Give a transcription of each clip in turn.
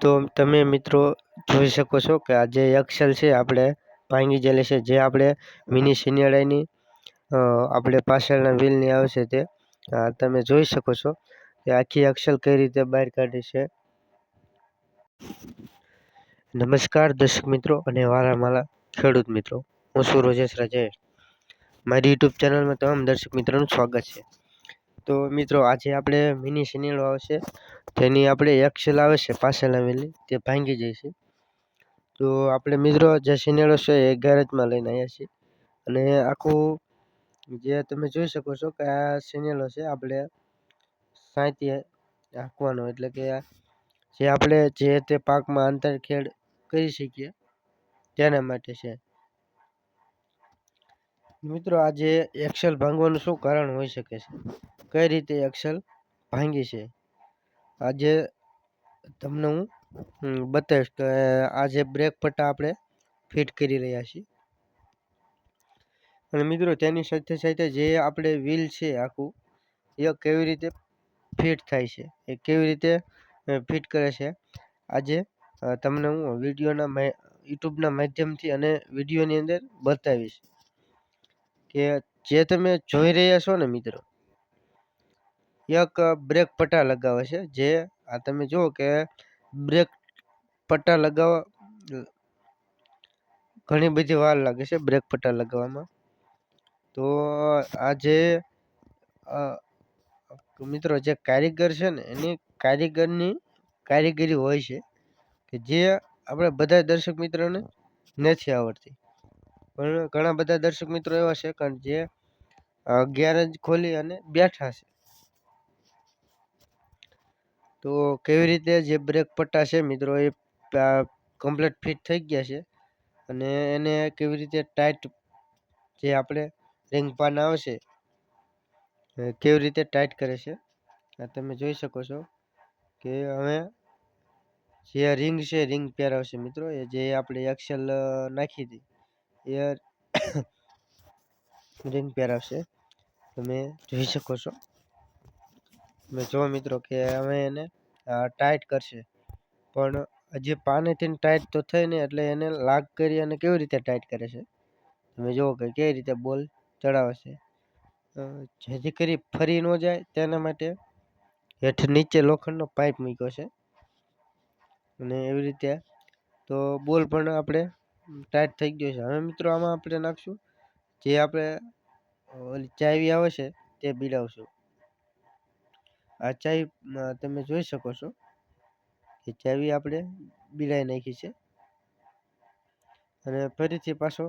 તો તમે મિત્રો જોઈ શકો છો કે આ જે એક્સેલ છે આપણે ભાંગી ગયેલી છે, જે આપણે મિની શિયાળાની આપણે પાછળના વ્હીલની આવશે તે તમે જોઈ શકો છો કે આખી એક્સેલ કઈ રીતે બહાર કાઢી છે. નમસ્કાર દર્શક મિત્રો અને વાલા ખેડૂત મિત્રો, હું છું રોજેશ રાજેશ. મારી યુટ્યુબ ચેનલમાં તમામ દર્શક મિત્રોનું સ્વાગત છે. તો મિત્રો આજે આપણે મિની શિયાળો આવશે તેની આપણે એક્સેલ આવે છે પાછળના વ્હીલની તે ભાંગી જઈશે. તો આપણે મિત્રો જે શિયાળો છે એ ગેરેજમાં લઈને આવ્યા છીએ અને આખું જે તમે જોઈ શકો છો કે આ શિયાળો છે આપણે સાંતી હાંકવાનો, એટલે કે જે આપણે જે તે પાકમાં આંતરખેડ કરી શકીએ તેના માટે છે. મિત્રો આજે એક્સેલ ભાંગવાનું શું કારણ હોઈ શકે છે, કઈ રીતે એક્સેલ ભાંગી છે, આજે તમને હું બતાવીશ કે આજે બ્રેક પટ્ટા આપણે ફિટ કરી રહ્યા છીએ. અને મિત્રો તેની સાથે સાથે જે આપણે વ્હીલ છે આખું એ કેવી રીતે ફિટ થાય છે, એ કેવી રીતે ફિટ કરે છે, આજે તમને હું યુટ્યુબના માધ્યમથી અને વિડીયોની અંદર બતાવીશ. કે જે તમે જોઈ રહ્યા છો ને મિત્રો, એક બ્રેક પટ્ટા લગાવે છે, જે આ તમે જુઓ કે બ્રેક પટ્ટા લગાવવા ઘણી બધી વાર લાગે છે બ્રેક પટ્ટા લગાવવામાં. તો આ જે મિત્રો જે કારીગર છે ને એની કારીગરી હોય છે કે જે આપણે બધા દર્શક મિત્રોને નથી આવડતી. પણ ઘણા બધા દર્શક મિત્રો એવા છે કે જે ગેરેજ ખોલી અને બેઠા છે. તો કેવી રીતે જે બ્રેક પટ્ટા છે મિત્રો એ કમ્પ્લીટ ફિટ થઈ ગયા છે અને એને કેવી રીતે ટાઈટ જે આપણે રિંગ પાન આવશે કેવી રીતે ટાઈટ કરે છે તમે જોઈ શકો છો કે હવે જે રિંગ છે રિંગ પહેરાવશે મિત્રો, એ જે આપણે એક્સેલ નાખી હતી એ રિંગ પહેરાવશે, તમે જોઈ શકો છો. તમે જો મિત્રો કે હવે એને ટાઈટ કરશે, પણ હજી પાનેથી ટાઈટ તો થઈ ને એટલે એને લાગ કરી અને કેવી રીતે ટાઈટ કરે છે તમે જુઓ કે કેવી રીતે બોલ ચડાવે છે, જેથી કરી ફરી ન જાય તેના માટે હેઠ નીચે લોખંડનો પાઇપ મૂક્યો છે અને એવી રીતે તો બોલ પણ આપણે ટાઈટ થઈ ગયો છે. હવે મિત્રો આમાં આપણે નાખશું જે આપણે ઓલી ચાવી આવે છે તે બીડાવશું. આ ચાવી તમે જોઈ શકો છો કે ચાવી આપણે બીડાઈ નાખી છે અને ફરીથી પાછો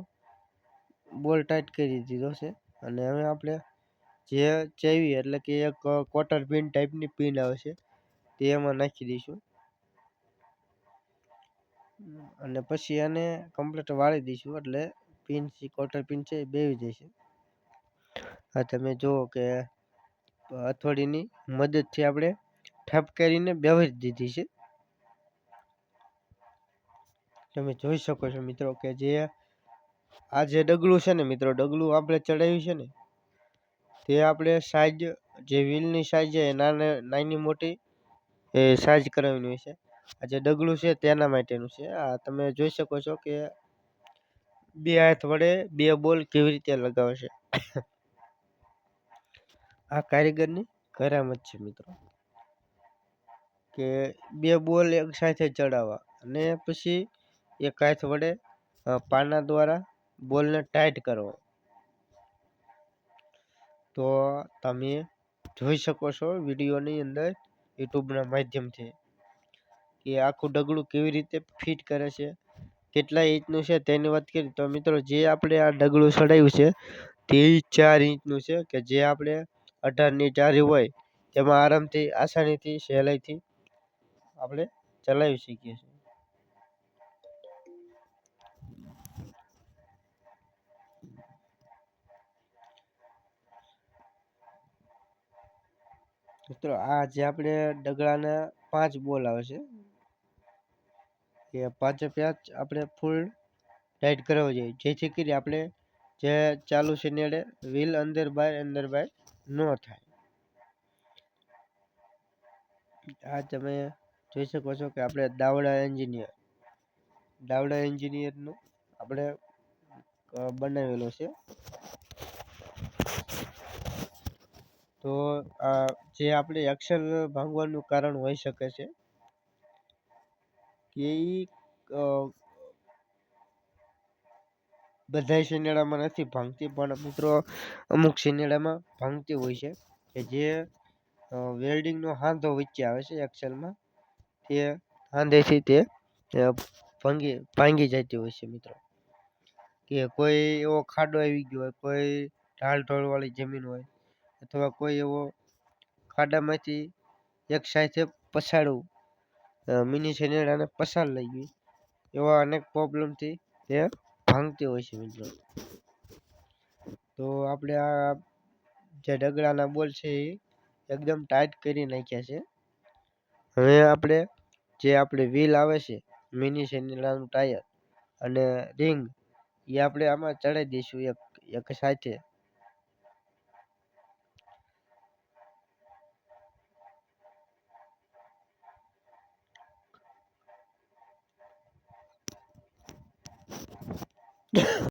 બોલ ટાઈટ કરી દીધો છે. અને હવે આપણે જે ચાવી એટલે કે એક ક્વાર્ટર પિન ટાઈપની પિન આવે છે તે એમાં નાખી દઈશું અને પછી એને કમ્પ્લીટ વાળી દઈશું, એટલે પિન ક્વાર્ટર પિન છે એ બેસી જશે. આ તમે જુઓ કે હથોડીની મદદથી આપણે ઠપ કરીને બેસી દીધી છે. તમે જોઈ શકો છો મિત્રો કે જે આ જે ડગલું છે ને મિત્રો, ડગલું આપણે ચડાવ્યું છે ને તે આપણે સાઈઝ જે વ્હીલની સાઈઝ છે નાની મોટી એ સાઈઝ કરાવવાની હોય છે. આ જે ડગલું છે તેના માટેનું છે. આ તમે જોઈ શકો છો કે બે હાથ વડે બે બોલ કેવી રીતે લગાવે છે. આ કારીગરની કરામત છે મિત્રો, કે બે બોલ એક સાથે ચડાવવા અને પછી એક હાથ વડે પાના દ્વારા બોલને ટાઈટ કરવો. તો તમે જોઈ શકો છો વિડીયોની અંદર યુટ્યુબના માધ્યમથી કે આખું ડગલું કેવી રીતે ફિટ કરે છે, કેટલા ઇંચનું છે તેની વાત કરી. તો મિત્રો જે આપણે આ ડગલું ચડાવ્યું છે તે 4 ઇંચનું છે, કે જે આપણે 18ની જારી હોય તેમાં આરામથી આસાનીથી સહેલાઈથી આપણે ચલાવી શકીએ છીએ. મિત્રો આ જે આપણે ડગલાના 5 બોલ આવે છે એ પાંચે પાંચ આપણે ફૂલ ટાઈટ કરવા જોઈએ, જેથી કરી આપણે જે ચાલુ છે નેડે વ્હીલ અંદર બહાર ન થાય. આ તમે જોઈ શકો છો કે આપણે દાવડા એન્જિનિયરનું આપણે બનાવેલો છે. તો જે આપણે અક્ષર ભાંગવાનું કારણ હોઈ શકે છે કે બધા શિયાળામાં નથી ભાંગતી, પણ મિત્રો અમુક શિયાળામાં ભાંગતી હોય છે કે જે વેલ્ડિંગનો હાંધો વચ્ચે આવે છે એક્સેલમાં, તે હાંધેથી તે ભાંગી જતી હોય છે મિત્રો. કે કોઈ એવો ખાડો આવી ગયો હોય, કોઈ ઢોળવાળી જમીન હોય, અથવા કોઈ એવો ખાડામાંથી એક સાથે પછાડવું મિની શિયાળાને પસાર લઈ ગઈ, એવા અનેક પ્રોબ્લેમથી તે ભાંગતી હોય છે મિત્રો. તો આપણે આ જે ડગડાના બોલ છે એ એકદમ ટાઈટ કરી નાખ્યા છે. હવે આપણે વ્હીલ આવે છે મિની શિયાળાનું ટાયર અને રિંગ, એ આપણે આમાં ચડાવી દઈશું એક સાથે.